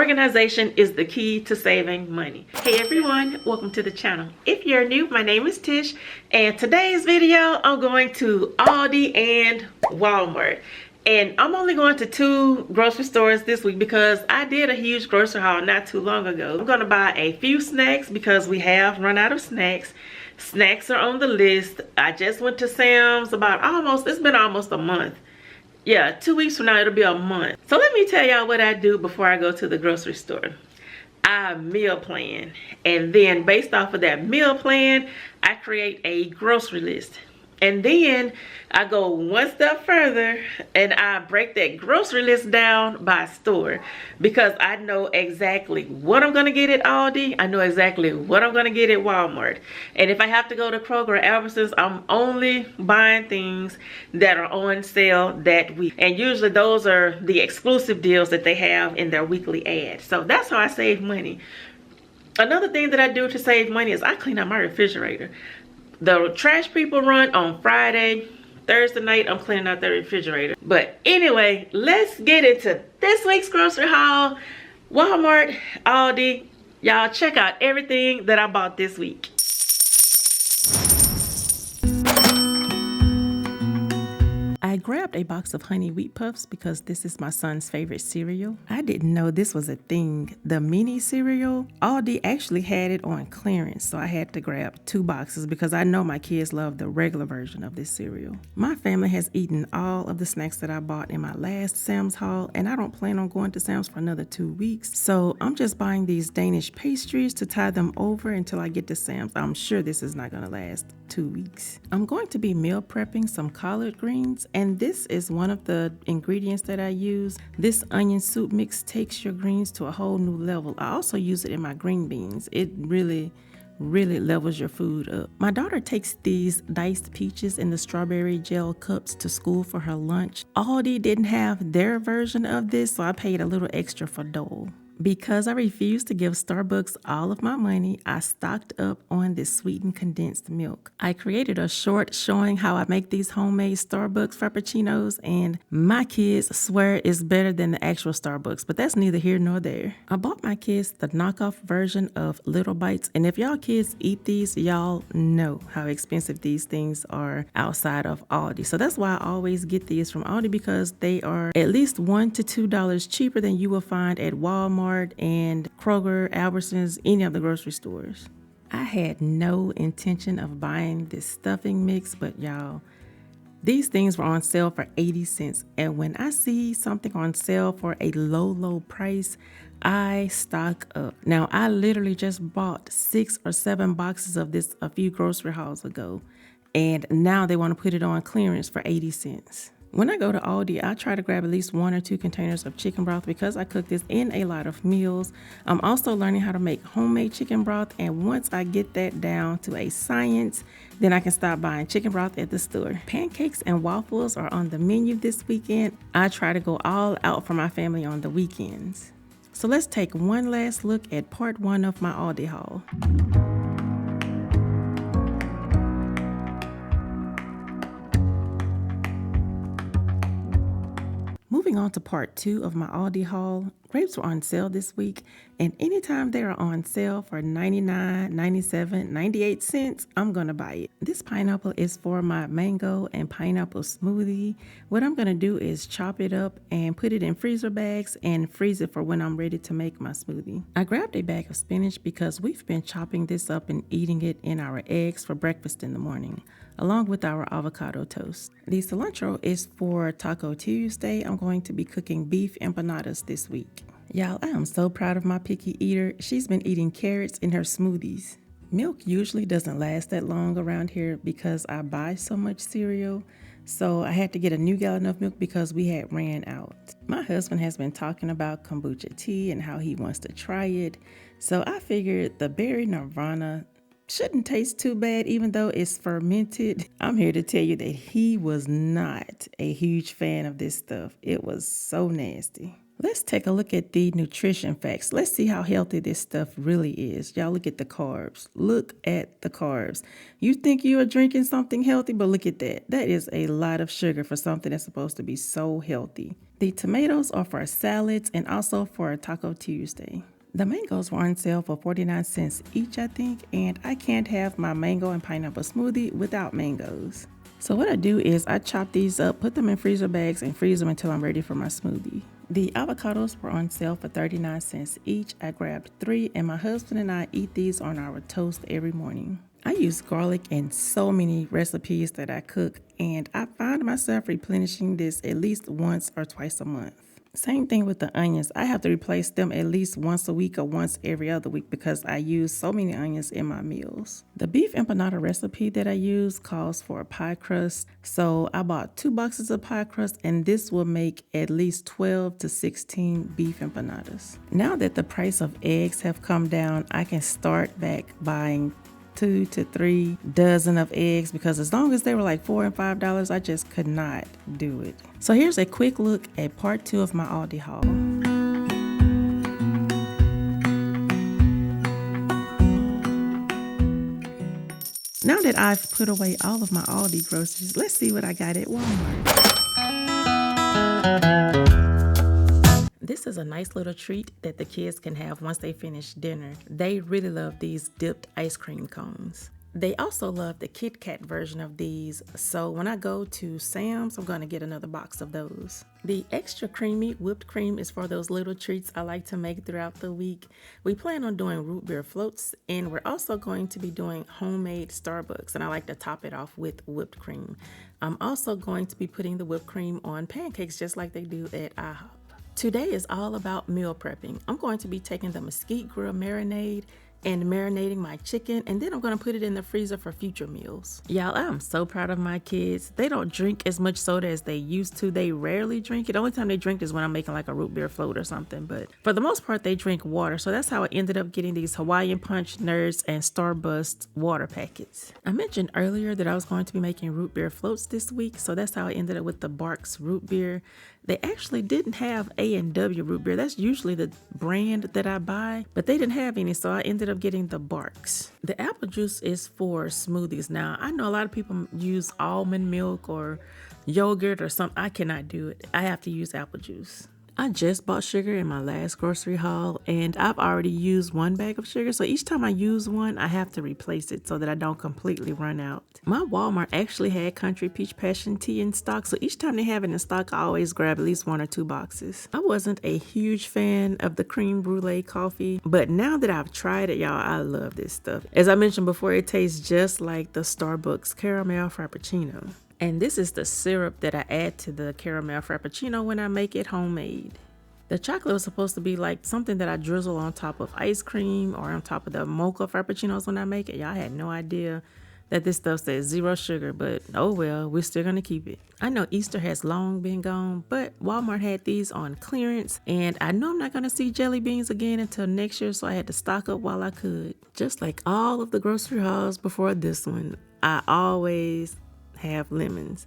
Organization is the key to saving money. Hey everyone, welcome to the channel. If you're new, my name is Tish, and today's video I'm going to Aldi and Walmart. And I'm only going to 2 grocery stores this week because I did a huge grocery haul not too long ago. I'm going to buy a few snacks because we have run out of snacks. Snacks are on the list. I just went to Sam's it's been almost a month. Yeah, 2 weeks from now it'll be a month. So let me tell y'all what I do before I go to the grocery store. I meal plan, and then based off of that meal plan, I create a grocery list. And then I go one step further and I break that grocery list down by store, because I know exactly what I'm going to get at Aldi. I know exactly what I'm going to get at Walmart. And if I have to go to Kroger or Albertsons, I'm only buying things that are on sale that week. And usually those are the exclusive deals that they have in their weekly ads. So that's how I save money. Another thing that I do to save money is I clean out my refrigerator. The trash people run on Friday. Thursday night, I'm cleaning out the refrigerator. But anyway, let's get into this week's grocery haul. Walmart, Aldi. Y'all check out everything that I bought this week. I grabbed a box of honey wheat puffs because this is my son's favorite cereal. I didn't know this was a thing. The mini cereal, Aldi actually had it on clearance, so I had to grab 2 boxes because I know my kids love the regular version of this cereal. My family has eaten all of the snacks that I bought in my last Sam's haul, and I don't plan on going to Sam's for another 2 weeks. So I'm just buying these Danish pastries to tie them over until I get to Sam's. I'm sure this is not going to last 2 weeks. I'm going to be meal prepping some collard greens, and this is one of the ingredients that I use. This onion soup mix takes your greens to a whole new level. I also use it in my green beans. It really levels your food up. My daughter takes these diced peaches in the strawberry gel cups to school for her lunch. Aldi didn't have their version of this, so I paid a little extra for Dole. Because I refused to give Starbucks all of my money, I stocked up on this sweetened condensed milk. I created a short showing how I make these homemade Starbucks Frappuccinos, and my kids swear it's better than the actual Starbucks, but that's neither here nor there. I bought my kids the knockoff version of Little Bites, and if y'all kids eat these, y'all know how expensive these things are outside of Aldi. So that's why I always get these from Aldi, because they are at least $1 to $2 cheaper than you will find at Walmart and Kroger, Albertsons, any of the grocery stores. I had no intention of buying this stuffing mix, but y'all, these things were on sale for 80 cents. And when I see something on sale for a low price, I stock up. Now, I literally just bought 6 or 7 boxes of this a few grocery hauls ago, and now they want to put it on clearance for 80 cents. When I go to Aldi, I try to grab at least 1 or 2 containers of chicken broth because I cook this in a lot of meals. I'm also learning how to make homemade chicken broth, and once I get that down to a science, then I can stop buying chicken broth at the store. Pancakes and waffles are on the menu this weekend. I try to go all out for my family on the weekends. So let's take one last look at part 1 of my Aldi haul. Moving on to part 2 of my Aldi haul, grapes were on sale this week, and anytime they are on sale for 99, 97, 98 cents, I'm going to buy it. This pineapple is for my mango and pineapple smoothie. What I'm going to do is chop it up and put it in freezer bags and freeze it for when I'm ready to make my smoothie. I grabbed a bag of spinach because we've been chopping this up and eating it in our eggs for breakfast in the morning, along with our avocado toast. The cilantro is for Taco Tuesday. I'm going to be cooking beef empanadas this week. Y'all, I am so proud of my picky eater. She's been eating carrots in her smoothies. Milk usually doesn't last that long around here because I buy so much cereal. So I had to get a new gallon of milk because we had ran out. My husband has been talking about kombucha tea and how he wants to try it. So I figured the Berry Nirvana shouldn't taste too bad, even though it's fermented. I'm here to tell you that he was not a huge fan of this stuff. It was so nasty. Let's take a look at the nutrition facts. Let's see how healthy this stuff really is. Y'all look at the carbs. Look at the carbs. You think you are drinking something healthy, but look at that. That is a lot of sugar for something that's supposed to be so healthy. The tomatoes are for salads and also for Taco Tuesday. The mangoes were on sale for 49 cents each, I think, and I can't have my mango and pineapple smoothie without mangoes. So what I do is I chop these up, put them in freezer bags, and freeze them until I'm ready for my smoothie. The avocados were on sale for 39 cents each. I grabbed 3, and my husband and I eat these on our toast every morning. I use garlic in so many recipes that I cook, and I find myself replenishing this at least once or twice a month. Same thing with the onions. I have to replace them at least once a week or once every other week because I use so many onions in my meals. The beef empanada recipe that I use calls for a pie crust, so I bought 2 boxes of pie crust, and this will make at least 12 to 16 beef empanadas. Now that the price of eggs have come down, I can start back buying 2 to 3 dozen of eggs because as long as they were like $4 and $5, I just could not do it. So here's a quick look at part 2 of my Aldi haul. Now that I've put away all of my Aldi groceries, let's see what I got at Walmart. This is a nice little treat that the kids can have once they finish dinner. They really love these dipped ice cream cones. They also love the Kit Kat version of these, so when I go to Sam's, I'm going to get another box of those. The extra creamy whipped cream is for those little treats I like to make throughout the week. We plan on doing root beer floats, and we're also going to be doing homemade Starbucks, and I like to top it off with whipped cream. I'm also going to be putting the whipped cream on pancakes just like they do at IHOP. Today is all about meal prepping. I'm going to be taking the mesquite grill marinade and marinating my chicken, and then I'm going to put it in the freezer for future meals. Y'all, I'm so proud of my kids. They don't drink as much soda as they used to. They rarely drink it. The only time they drink is when I'm making like a root beer float or something, but for the most part, they drink water. So that's how I ended up getting these Hawaiian Punch, Nerds, and Starburst water packets. I mentioned earlier that I was going to be making root beer floats this week, so that's how I ended up with the Barks root beer. They actually didn't have A&W root beer. That's usually the brand that I buy, but they didn't have any, so I ended up getting the Barks. The apple juice is for smoothies. Now, I know a lot of people use almond milk or yogurt or something. I cannot do it. I have to use apple juice. I just bought sugar in my last grocery haul, and I've already used 1 bag of sugar, so each time I use one, I have to replace it so that I don't completely run out. My Walmart actually had Country Peach Passion Tea in stock, so each time they have it in stock, I always grab at least 1 or 2 boxes. I wasn't a huge fan of the creme brulee coffee, but now that I've tried it, y'all, I love this stuff. As I mentioned before, it tastes just like the Starbucks caramel frappuccino. And this is the syrup that I add to the caramel frappuccino when I make it homemade. The chocolate was supposed to be like something that I drizzle on top of ice cream or on top of the mocha frappuccinos when I make it. Y'all had no idea that this stuff says 0 sugar, but oh well, we're still gonna keep it. I know Easter has long been gone, but Walmart had these on clearance, and I know I'm not gonna see jelly beans again until next year, so I had to stock up while I could. Just like all of the grocery hauls before this one, I always have lemons.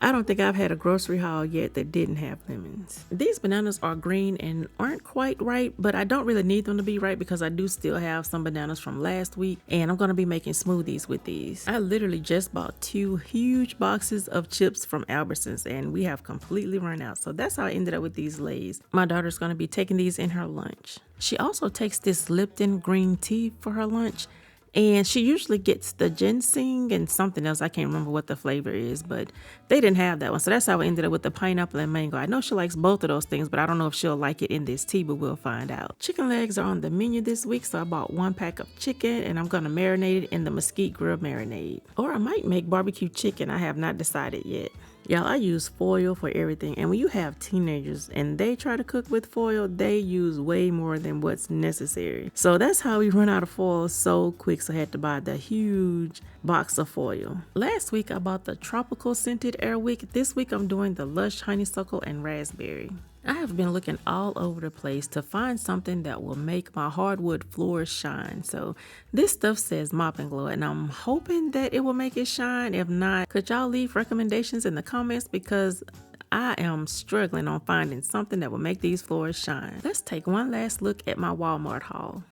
I don't think I've had a grocery haul yet that didn't have lemons. These bananas are green and aren't quite ripe, but I don't really need them to be ripe because I do still have some bananas from last week, and I'm going to be making smoothies with these. I literally just bought 2 huge boxes of chips from Albertsons, and we have completely run out. So that's how I ended up with these Lay's. My daughter's going to be taking these in her lunch. She also takes this Lipton green tea for her lunch. And she usually gets the ginseng and something else. I can't remember what the flavor is, but they didn't have that one. So that's how I ended up with the pineapple and mango. I know she likes both of those things, but I don't know if she'll like it in this tea, but we'll find out. Chicken legs are on the menu this week, so I bought 1 pack of chicken, and I'm going to marinate it in the mesquite grill marinade. Or I might make barbecue chicken. I have not decided yet. Y'all, I use foil for everything, and when you have teenagers and they try to cook with foil, they use way more than what's necessary. So that's how we run out of foil so quick, so I had to buy the huge box of foil. Last week, I bought the tropical scented air wick. This week, I'm doing the lush honeysuckle and raspberry. I have been looking all over the place to find something that will make my hardwood floors shine. So this stuff says Mop and Glow, and I'm hoping that it will make it shine. If not, could y'all leave recommendations in the comments, because I am struggling on finding something that will make these floors shine. Let's take one last look at my Walmart haul.